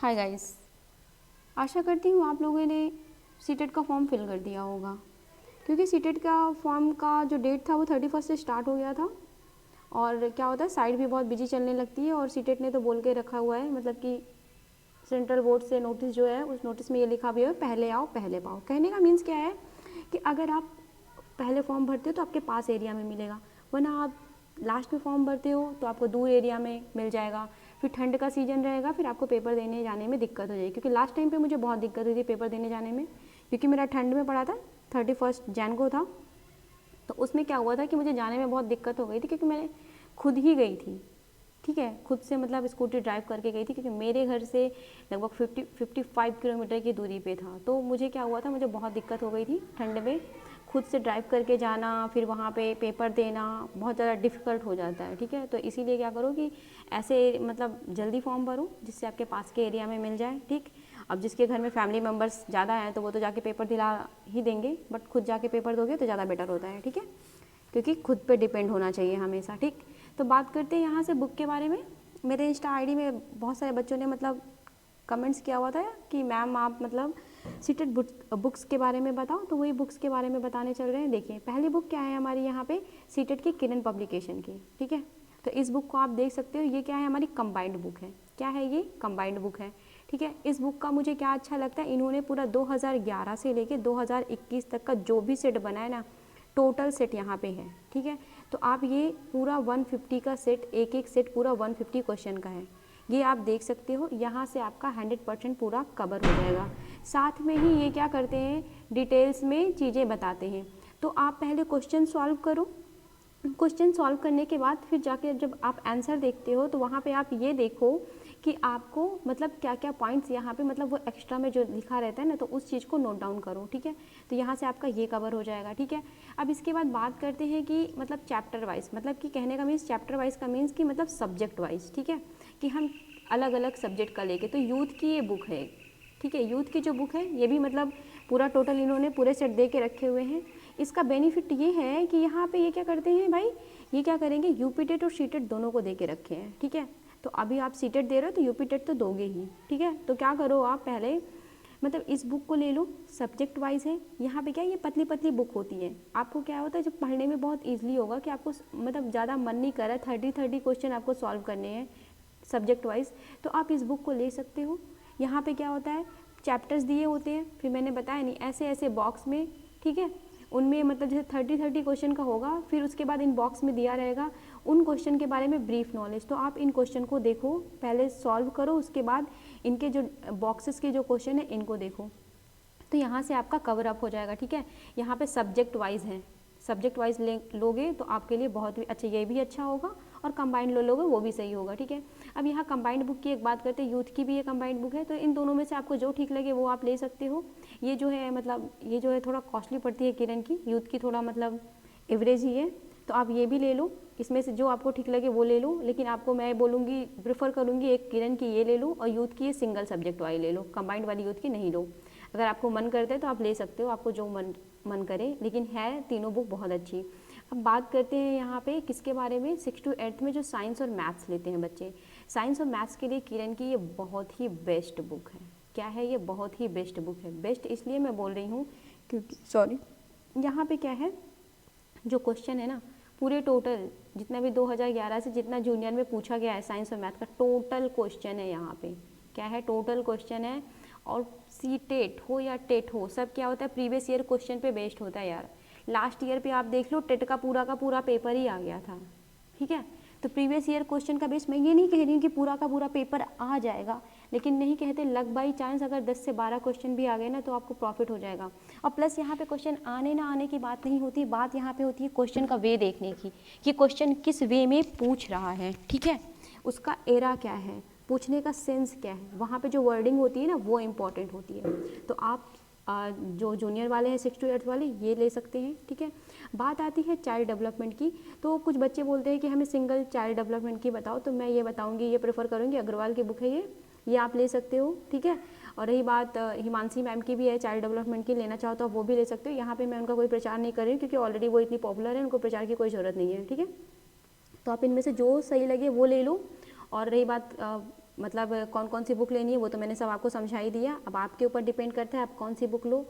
Hi guys, आशा करती हूँ आप लोगों ने सीटेट का फॉर्म फिल कर दिया होगा, क्योंकि सीटेट का फॉर्म का जो डेट था वो 31 से स्टार्ट हो गया था। और क्या होता है, साइट भी बहुत बिजी चलने लगती है और सीटेट ने तो बोल के रखा हुआ है, मतलब कि सेंट्रल बोर्ड से नोटिस जो है उस नोटिस में ये लिखा भी है पहले आओ पहले पाओ। कहने का मीन्स क्या है कि अगर आप पहले फॉर्म भरते हो तो आपके पास एरिया में मिलेगा, वरना आप लास्ट में फॉर्म भरते हो तो आपको दूर एरिया में मिल जाएगा। फिर ठंड का सीजन रहेगा, फिर आपको पेपर देने जाने में दिक्कत हो जाएगी, क्योंकि लास्ट टाइम पे मुझे बहुत दिक्कत हुई थी पेपर देने जाने में, क्योंकि मेरा ठंड में पड़ा था, 31 जैन को था। तो उसमें क्या हुआ था कि मुझे जाने में बहुत दिक्कत हो गई थी, क्योंकि मैंने खुद ही गई थी, ठीक है, खुद से मतलब स्कूटी ड्राइव करके गई थी, क्योंकि मेरे घर से लगभग 55 किलोमीटर की दूरी पे था। तो मुझे क्या हुआ था, मुझे बहुत दिक्कत हो गई थी ठंड में, खुद से ड्राइव करके जाना, फिर वहाँ पे पेपर देना बहुत ज़्यादा डिफ़िकल्ट हो जाता है, ठीक है। तो इसीलिए क्या करो कि ऐसे मतलब जल्दी फॉर्म भरो जिससे आपके पास के एरिया में मिल जाए, ठीक। अब जिसके घर में फैमिली मेम्बर्स ज़्यादा हैं तो वो तो जाके पेपर दिला ही देंगे, बट खुद जाके पेपर दोगे तो ज़्यादा बेटर होता है, ठीक है, क्योंकि खुद पे डिपेंड होना चाहिए हमेशा, ठीक। तो बात करते हैं यहाँ से बुक के बारे में। मेरे इंस्टा आईडी में बहुत सारे बच्चों ने मतलब कमेंट्स किया हुआ था कि मैम आप मतलब सीटेट बुक्स के बारे में बताओ, तो वही बुक्स के बारे में बताने चल रहे हैं। देखिए, पहली बुक क्या है हमारी यहाँ पे सीटेट की किरण पब्लिकेशन की, ठीक है। तो इस बुक को आप देख सकते हो, ये क्या है, हमारी कंबाइंड बुक है। क्या है ये? कंबाइंड बुक है, ठीक है। इस बुक का मुझे क्या अच्छा लगता है, इन्होंने पूरा 2011 से लेके 2021 तक का जो भी सेट बना है ना, टोटल सेट यहाँ पे है, ठीक है। तो आप ये पूरा 150 का सेट, एक एक सेट पूरा 150 क्वेश्चन का है, ये आप देख सकते हो। यहाँ से आपका 100% पूरा कवर हो जाएगा। साथ में ही ये क्या करते हैं, डिटेल्स में चीज़ें बताते हैं। तो आप पहले क्वेश्चन सॉल्व करो, क्वेश्चन सॉल्व करने के बाद फिर जाके जब आप आंसर देखते हो तो वहाँ पे आप ये देखो कि आपको मतलब क्या क्या पॉइंट्स यहाँ पे मतलब वो एक्स्ट्रा में जो लिखा रहता है ना, तो उस चीज़ को नोट डाउन करो, ठीक है। तो यहाँ से आपका ये कवर हो जाएगा, ठीक है। अब इसके बाद बात करते हैं कि मतलब चैप्टर वाइज, मतलब कि कहने का मीन्स चैप्टर वाइज का मीन्स कि मतलब सब्जेक्ट वाइज, ठीक है, कि हम अलग अलग सब्जेक्ट का लेके। तो यूथ की ये बुक है, ठीक है, यूथ की जो बुक है ये भी मतलब पूरा टोटल इन्होंने पूरे सेट दे के रखे हुए हैं। इसका बेनिफिट ये है कि यहाँ पे ये क्या करते हैं भाई, ये क्या करेंगे, यूपी टेट और सीटेट दोनों को दे के रखे हैं, ठीक है। तो अभी आप सीटेट दे रहे हो तो यूपी टेट तो दोगे ही, ठीक है। तो क्या करो आप पहले मतलब इस बुक को ले लो, सब्जेक्ट वाइज है। यहाँ पे क्या ये पतली पतली बुक होती है, आपको क्या होता है जब पढ़ने में बहुत ईजिली होगा कि आपको मतलब ज़्यादा मन नहीं कर रहा है, 30 क्वेश्चन आपको सॉल्व करने हैं सब्जेक्ट वाइज, तो आप इस बुक को ले सकते हो। यहाँ पे क्या होता है, चैप्टर्स दिए होते हैं, फिर मैंने बताया नहीं ऐसे ऐसे बॉक्स में, ठीक है, उनमें मतलब जैसे 30 क्वेश्चन का होगा, फिर उसके बाद इन बॉक्स में दिया रहेगा उन क्वेश्चन के बारे में ब्रीफ नॉलेज। तो आप इन क्वेश्चन को देखो, पहले सॉल्व करो, उसके बाद इनके जो बॉक्सेस के जो क्वेश्चन है इनको देखो, तो यहाँ से आपका कवर अप हो जाएगा, ठीक है। यहाँ पे सब्जेक्ट वाइज है, सब्जेक्ट वाइज लोगे तो आपके लिए बहुत ही अच्छा, ये भी अच्छा होगा, और कंबाइंड लोगे वो भी सही होगा, ठीक है। अब यहाँ कंबाइंड बुक की एक बात करते हैं, यूथ की भी ये कंबाइंड बुक है, तो इन दोनों में से आपको जो ठीक लगे वो आप ले सकते हो। ये जो है मतलब ये जो है थोड़ा कॉस्टली पड़ती है किरण की, यूथ की थोड़ा मतलब एवरेज ही है, तो आप ये भी ले लो, इसमें से जो आपको ठीक लगे वो ले लो। लेकिन आपको मैं बोलूँगी, प्रेफर करूँगी एक किरण की ये ले लो, और यूथ की ये सिंगल सब्जेक्ट वाली ले लो, कंबाइंड वाली यूथ की नहीं लो। अगर आपको मन करता है तो आप ले सकते हो, आपको जो मन करे, लेकिन है तीनों बुक बहुत अच्छी। अब बात करते हैं यहाँ पे किसके बारे में, 6 to 8 में जो साइंस और मैथ्स लेते हैं बच्चे, साइंस और मैथ्स के लिए किरण की ये बहुत ही बेस्ट बुक है। क्या है ये? बहुत ही बेस्ट बुक है। बेस्ट इसलिए मैं बोल रही हूँ क्योंकि यहाँ पे क्या है, जो क्वेश्चन है ना पूरे टोटल जितना भी 2011 से जितना जूनियर में पूछा गया है साइंस और मैथ का टोटल क्वेश्चन है यहाँ पे, क्या है, टोटल क्वेश्चन है। और सी टेट हो या टेट हो, सब क्या होता है प्रीवियस ईयर क्वेश्चन पे बेस्ड होता है यार। लास्ट ईयर पे आप देख लो टेट का पूरा पेपर ही आ गया था, ठीक है। तो प्रीवियस ईयर क्वेश्चन का बेस, मैं ये नहीं कह रही हूँ कि पूरा का पूरा पेपर आ जाएगा, लेकिन नहीं कहते लक बाई चांस अगर 10 से 12 क्वेश्चन भी आ गए ना तो आपको प्रॉफिट हो जाएगा। और प्लस यहाँ पे क्वेश्चन आने ना आने की बात नहीं होती, बात यहाँ पे होती है क्वेश्चन का वे देखने की, कि क्वेश्चन किस वे में पूछ रहा है, ठीक है, उसका एरा क्या है, पूछने का सेंस क्या है, वहाँ पे जो वर्डिंग होती है ना वो इम्पॉर्टेंट होती है। तो आप जो जूनियर वाले हैं 6 to 8 वाले ये ले सकते हैं, ठीक है। बात आती है चाइल्ड डेवलपमेंट की, तो कुछ बच्चे बोलते हैं कि हमें सिंगल चाइल्ड डेवलपमेंट की बताओ, तो मैं ये बताऊंगी, ये प्रेफर करूंगी, अग्रवाल की बुक है ये आप ले सकते हो, ठीक है। और रही बात हिमांशी मैम की भी है चाइल्ड डेवलपमेंट की, लेना चाहो तो आप वो भी ले सकते हो। यहाँ पे मैं उनका कोई प्रचार नहीं कर रही हूँ क्योंकि ऑलरेडी वो इतनी पॉपुलर है, उनको प्रचार की कोई ज़रूरत नहीं है, ठीक है। तो आप इनमें से जो सही लगे वो ले लो। और रही बात मतलब कौन कौन सी बुक लेनी है वो तो मैंने सब आपको समझा ही दिया। अब आपके ऊपर डिपेंड करता है आप कौन सी बुक लो।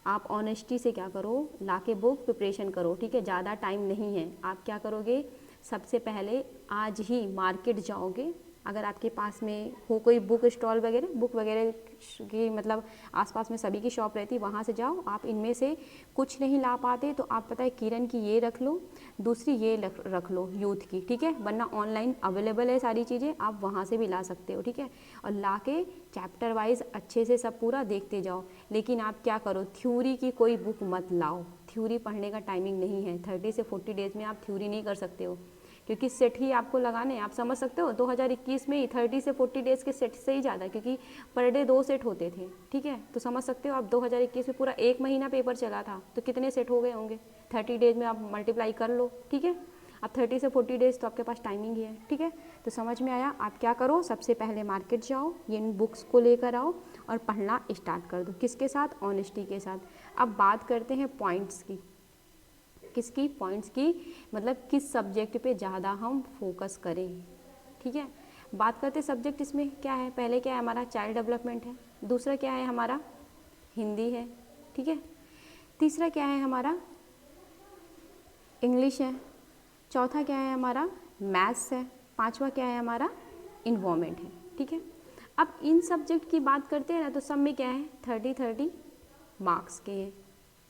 आप ऑनेस्टी से क्या करो, लाके बुक प्रिपरेशन करो, ठीक है। ज़्यादा टाइम नहीं है। आप क्या करोगे, सबसे पहले आज ही मार्केट जाओगे। अगर आपके पास में हो कोई बुक स्टॉल वगैरह, बुक वगैरह की मतलब आसपास में सभी की शॉप रहती है, वहाँ से जाओ। आप इनमें से कुछ नहीं ला पाते तो आप पता है किरण की ये रख लो, दूसरी ये रख लो यूथ की, ठीक है। वरना ऑनलाइन अवेलेबल है सारी चीज़ें, आप वहाँ से भी ला सकते हो, ठीक है। और ला के चैप्टर वाइज अच्छे से सब पूरा देखते जाओ। लेकिन आप क्या करो, थ्योरी की कोई बुक मत लाओ। थ्योरी पढ़ने का टाइमिंग नहीं है। 30 से 40 डेज़ में आप थ्योरी नहीं कर सकते हो, क्योंकि सेट ही आपको लगाने हैं। आप समझ सकते हो 2021 में ही 30 से 40 डेज़ के सेट से ही ज़्यादा, क्योंकि पर डे 2 सेट होते थे, ठीक है। तो समझ सकते हो आप 2021 में पूरा 1 महीना पेपर चला था तो कितने सेट हो गए होंगे। 30 डेज़ में आप मल्टीप्लाई कर लो, ठीक है। अब 30 से 40 डेज़ तो आपके पास टाइमिंग ही है, ठीक है। तो समझ में आया। आप क्या करो, सबसे पहले मार्केट जाओ, ये इन बुक्स को लेकर आओ और पढ़ना स्टार्ट कर दो। किसके साथ, ऑनेस्टी के साथ। अब बात करते हैं पॉइंट्स की। किसकी, पॉइंट्स की, मतलब किस सब्जेक्ट पे ज़्यादा हम फोकस करें, ठीक है। बात करते सब्जेक्ट, इसमें क्या है, पहले क्या है हमारा चाइल्ड डेवलपमेंट है, दूसरा क्या है हमारा हिंदी है, ठीक है। तीसरा क्या है हमारा इंग्लिश है, चौथा क्या है हमारा मैथ्स है, पांचवा क्या है हमारा इन्वायरमेंट है, ठीक है। अब इन सब्जेक्ट की बात करते हैं ना तो सब में क्या है 30-30 मार्क्स के हैं।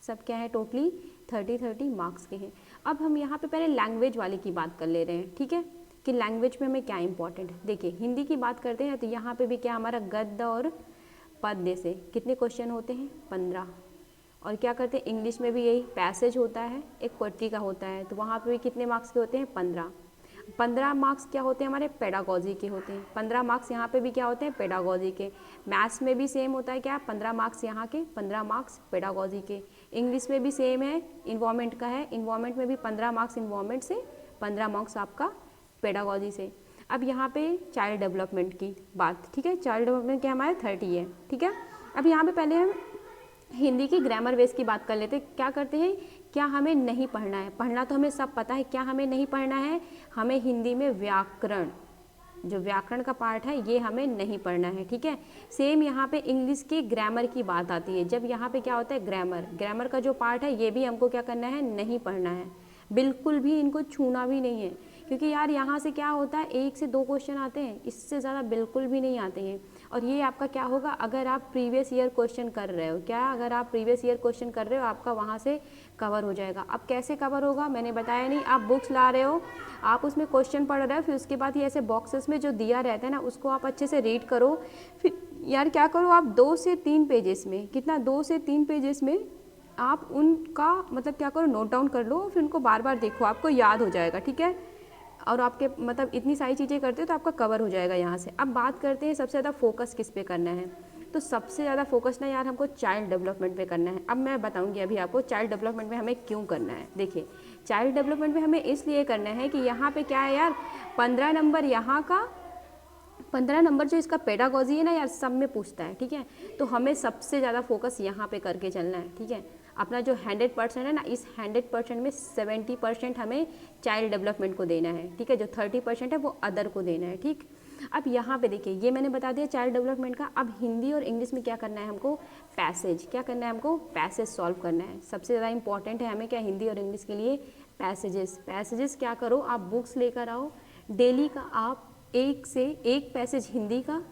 सब क्या है टोटली 30-30 मार्क्स के हैं। अब हम यहाँ पे पहले लैंग्वेज वाले की बात कर ले रहे हैं, ठीक है, कि लैंग्वेज में हमें क्या इंपॉर्टेंट है। देखिए हिंदी की बात करते हैं तो यहाँ पे भी क्या हमारा गद्य और पद्य से कितने क्वेश्चन होते हैं 15। और क्या करते हैं इंग्लिश में भी यही पैसेज होता है, एक पोएट्री का होता है, तो वहाँ पे भी कितने मार्क्स के होते हैं 15। 15 मार्क्स क्या होते हैं हमारे पेडागोजी के होते हैं। 15 मार्क्स यहाँ पे भी क्या होते हैं पेडागोजी के। मैथ्स में भी सेम होता है क्या, 15 मार्क्स यहाँ के, 15 मार्क्स पेडागोजी के। इंग्लिश में भी सेम है, इन्वायरमेंट का है, इन्वायरमेंट में भी 15 मार्क्स इन्वायरमेंट से, 15 मार्क्स आपका पेडागोजी से। अब यहाँ पे चाइल्ड डेवलपमेंट की बात, ठीक है, चाइल्ड डेवलपमेंट क्या हमारे 30 है, ठीक है। अब यहाँ पे पहले हम हिंदी की ग्रामर बेस की बात कर लेते हैं। क्या करते हैं, क्या हमें नहीं पढ़ना है, पढ़ना तो हमें सब पता है, क्या हमें नहीं पढ़ना है, हमें हिंदी में व्याकरण, जो व्याकरण का पार्ट है ये हमें नहीं पढ़ना है, ठीक है। सेम यहाँ पे इंग्लिश की ग्रामर की बात आती है। जब यहाँ पे क्या होता है ग्रामर, ग्रामर का जो पार्ट है ये भी हमको क्या करना है, नहीं पढ़ना है, बिल्कुल भी इनको छूना भी नहीं है। क्योंकि यार यहाँ से क्या होता है 1 से 2 क्वेश्चन आते हैं, इससे ज़्यादा बिल्कुल भी नहीं आते हैं। और ये आपका क्या होगा अगर आप प्रीवियस ईयर क्वेश्चन कर रहे हो, क्या अगर आप प्रीवियस ईयर क्वेश्चन कर रहे हो आपका वहाँ से कवर हो जाएगा। अब कैसे कवर होगा मैंने बताया नहीं, आप बुक्स ला रहे हो, आप उसमें क्वेश्चन पढ़ रहे हो, फिर उसके बाद ये ऐसे बॉक्सेस में जो दिया रहता है ना उसको आप अच्छे से रीड करो। फिर यार क्या करो आप 2 से 3 पेजेस में, कितना 2 से 3 पेजेस में आप उनका मतलब क्या करो नोट डाउन कर लो, फिर उनको बार बार देखो, आपको याद हो जाएगा, ठीक है। और आपके मतलब इतनी सारी चीज़ें करते हो तो आपका कवर हो जाएगा यहाँ से। अब बात करते हैं सबसे ज़्यादा फोकस किस पे करना है, तो सबसे ज़्यादा फोकस ना यार हमको चाइल्ड डेवलपमेंट पे करना है। अब मैं बताऊँगी अभी आपको चाइल्ड डेवलपमेंट में हमें क्यों करना है। देखिए चाइल्ड डेवलपमेंट में हमें इसलिए करना है कि यहाँ पे क्या है यार 15 नंबर यहाँ का, 15 नंबर जो इसका पेडागोजी है ना यार सब में पूछता है, ठीक है। तो हमें सबसे ज़्यादा फोकस यहाँ पे करके चलना है, ठीक है। अपना जो 100% है ना, इस 100% में 70% हमें चाइल्ड डेवलपमेंट को देना है, ठीक है। जो 30% है वो अदर को देना है, ठीक। अब यहाँ पे देखिए ये मैंने बता दिया चाइल्ड डेवलपमेंट का। अब हिंदी और इंग्लिश में क्या करना है हमको, पैसेज, क्या करना है हमको, पैसेज सॉल्व करना है। सबसे ज़्यादा इंपॉर्टेंट है हमें क्या, हिंदी और इंग्लिश के लिए पैसेजेस। पैसेजेस क्या करो आप बुक्स लेकर आओ, डेली का आप 1 से 1 पैसेज हिंदी का,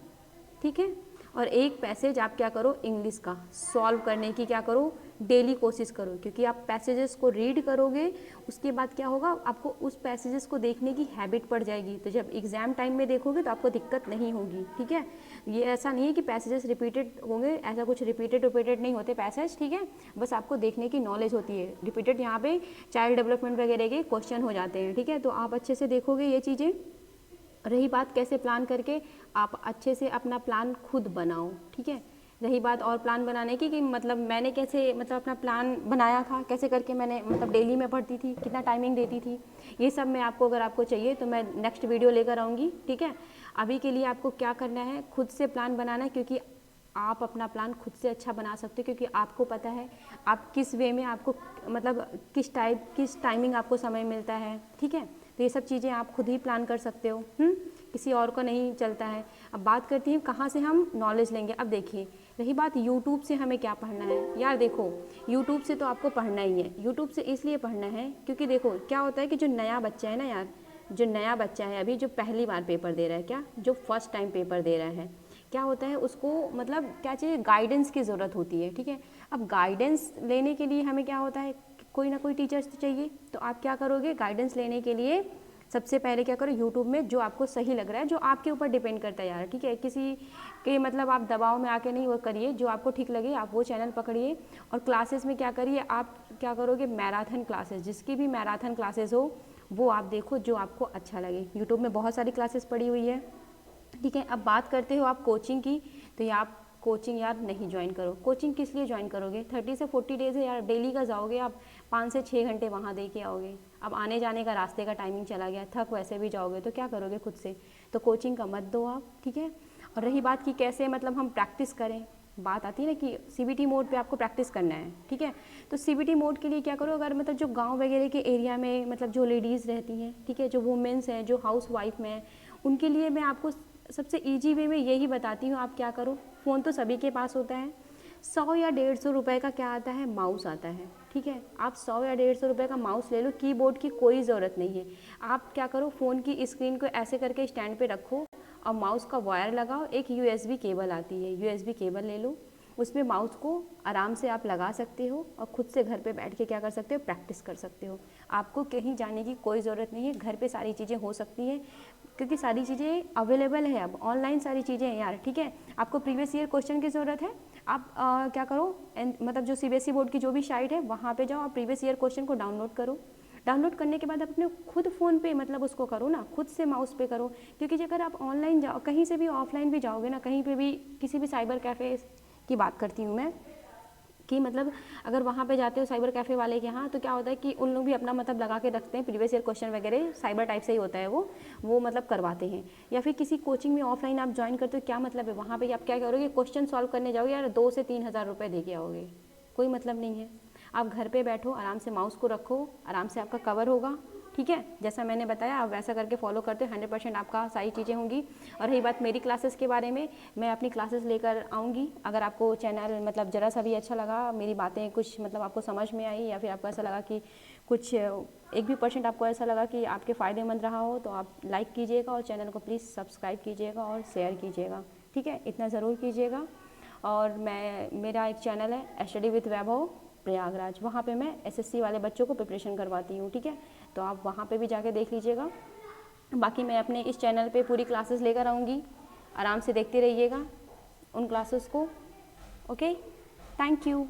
ठीक है, और 1 पैसेज आप क्या करो इंग्लिश का सॉल्व करने की क्या करो डेली कोशिश करो। क्योंकि आप पैसेजेस को रीड करोगे उसके बाद क्या होगा आपको उस पैसेजेस को देखने की हैबिट पड़ जाएगी, तो जब एग्ज़ाम टाइम में देखोगे तो आपको दिक्कत नहीं होगी, ठीक है। ये ऐसा नहीं है कि पैसेजेस रिपीटेड होंगे, ऐसा कुछ रिपीटेड नहीं होते पैसेज, ठीक है। बस आपको देखने की नॉलेज होती है, रिपीटेड यहाँ पे चाइल्ड डेवलपमेंट वगैरह के क्वेश्चन हो जाते हैं, ठीक है। तो आप अच्छे से देखोगे ये चीज़ें। रही बात कैसे प्लान करके, आप अच्छे से अपना प्लान खुद बनाओ, ठीक है। रही बात और प्लान बनाने की कि मतलब मैंने कैसे मतलब अपना प्लान बनाया था, कैसे करके मैंने मतलब डेली में पढ़ती थी, कितना टाइमिंग देती थी, ये सब मैं आपको अगर आपको चाहिए तो मैं नेक्स्ट वीडियो लेकर आऊँगी, ठीक है। अभी के लिए आपको क्या करना है खुद से प्लान बनाना है, क्योंकि आप अपना प्लान खुद से अच्छा बना सकते हो, क्योंकि आपको पता है आप किस वे में आपको मतलब किस टाइमिंग आपको समय मिलता है, ठीक है। तो ये सब चीज़ें आप खुद ही प्लान कर सकते हो, किसी और को नहीं चलता है। अब बात करती हूँ कहाँ से हम नॉलेज लेंगे। अब देखिए, रही बात यूट्यूब से हमें क्या पढ़ना है। यार देखो, यूट्यूब से तो आपको पढ़ना ही है। यूट्यूब से इसलिए पढ़ना है क्योंकि देखो क्या होता है कि जो नया बच्चा है ना यार, जो नया बच्चा है अभी, जो पहली बार पेपर दे रहा है, क्या जो फर्स्ट टाइम पेपर दे रहा है, क्या होता है उसको मतलब क्या चाहिए, गाइडेंस की ज़रूरत होती है। ठीक है, अब गाइडेंस लेने के लिए हमें क्या होता है, कोई ना कोई टीचर्स तो चाहिए। तो आप क्या करोगे, गाइडेंस लेने के लिए सबसे पहले क्या करो, यूट्यूब में जो आपको सही लग रहा है, जो आपके ऊपर डिपेंड करता है यार। ठीक है, किसी के मतलब आप दबाव में आके नहीं वो करिए, जो आपको ठीक लगे आप वो चैनल पकड़िए। और क्लासेस में क्या करिए, आप क्या करोगे, मैराथन क्लासेस, जिसकी भी मैराथन क्लासेस हो वो आप देखो, जो आपको अच्छा लगे। यूट्यूब में बहुत सारी क्लासेस पड़ी हुई है। ठीक है, अब बात करते हो आप कोचिंग की, तो ये आप कोचिंग यार नहीं ज्वाइन करो। कोचिंग किस लिए ज्वाइन करोगे, 30 से 40 डेज है यार, डेली का जाओगे आप, 5 से 6 घंटे वहाँ दे के आओगे। अब आने जाने का रास्ते का टाइमिंग चला गया, थक वैसे भी जाओगे तो क्या करोगे खुद से, तो कोचिंग का मत दो आप। ठीक है, और रही बात कि कैसे मतलब हम प्रैक्टिस करें, बात आती है ना कि सीबीटी मोड पे आपको प्रैक्टिस करना है। ठीक है, तो सीबीटी मोड के लिए क्या करो, अगर मतलब जो गांव वगैरह के एरिया में मतलब जो लेडीज़ रहती हैं, ठीक है, जो वुमेंस हैं, जो हाउस वाइफ में हैं, उनके लिए मैं आपको सबसे इजी वे में यही बताती हूँ। आप क्या करो, फ़ोन तो सभी के पास होता है, 100 या 150 रुपये का क्या आता है, माउस आता है। ठीक है, आप 100 या 150 रुपये का माउस ले लो, कीबोर्ड की कोई ज़रूरत नहीं है। आप क्या करो, फ़ोन की स्क्रीन को ऐसे करके स्टैंड पे रखो और माउस का वायर लगाओ, एक यूएसबी केबल आती है, यूएसबी केबल ले लो, उसमें माउस को आराम से आप लगा सकते हो और खुद से घर पे बैठ के क्या कर सकते हो, प्रैक्टिस कर सकते हो। आपको कहीं जाने की कोई ज़रूरत नहीं है, घर पे सारी चीज़ें हो सकती हैं क्योंकि सारी चीज़ें अवेलेबल है, अब ऑनलाइन सारी चीज़ें हैं यार। ठीक है, आपको प्रीवियस ईयर क्वेश्चन की ज़रूरत है, आप क्या करो, मतलब जो सीबीएसई बोर्ड की जो भी साइट है वहाँ पे जाओ, आप प्रीवियस ईयर क्वेश्चन को डाउनलोड करो। डाउनलोड करने के बाद अपने खुद फ़ोन पे मतलब उसको करो ना, खुद से माउस पे करो। क्योंकि अगर आप ऑनलाइन जाओ, कहीं से भी ऑफलाइन भी जाओगे ना, कहीं पे भी किसी भी साइबर कैफ़े की बात करती हूँ मैं, कि मतलब अगर वहाँ पे जाते हो साइबर कैफ़े वाले के यहाँ, तो क्या होता है कि उन लोग भी अपना मतलब लगा के रखते हैं, प्रीवियस ईयर क्वेश्चन वगैरह साइबर टाइप से ही होता है वो मतलब करवाते हैं। या फिर किसी कोचिंग में ऑफलाइन आप ज्वाइन करते हो, क्या मतलब है, वहाँ पे आप क्या करोगे, क्वेश्चन सॉल्व करने जाओगे यार, 2 से 3 हज़ार रुपये दे के आओगे, कोई मतलब नहीं है। आप घर पे बैठो, आराम से माउस को रखो, आराम से आपका कवर होगा। ठीक है, जैसा मैंने बताया आप वैसा करके फॉलो करते हो, 100% आपका सारी चीज़ें होंगी। और रही बात मेरी क्लासेस के बारे में, मैं अपनी क्लासेस लेकर आऊँगी। अगर आपको चैनल मतलब ज़रा सा भी अच्छा लगा, मेरी बातें कुछ मतलब आपको समझ में आई, या फिर आपको ऐसा लगा कि कुछ 1% आपको ऐसा लगा कि आपके फ़ायदेमंद रहा हो, तो आप लाइक कीजिएगा और चैनल को प्लीज़ सब्सक्राइब कीजिएगा और शेयर कीजिएगा। ठीक है, इतना ज़रूर कीजिएगा। और मेरा एक चैनल है स्टडी विद वैभव प्रयागराज, वहाँ पे मैं एसएससी वाले बच्चों को प्रिपरेशन करवाती हूँ। ठीक है, तो आप वहाँ पे भी जाके देख लीजिएगा। बाकी मैं अपने इस चैनल पे पूरी क्लासेस लेकर आऊँगी, आराम से देखते रहिएगा उन क्लासेस को। Okay, thank you.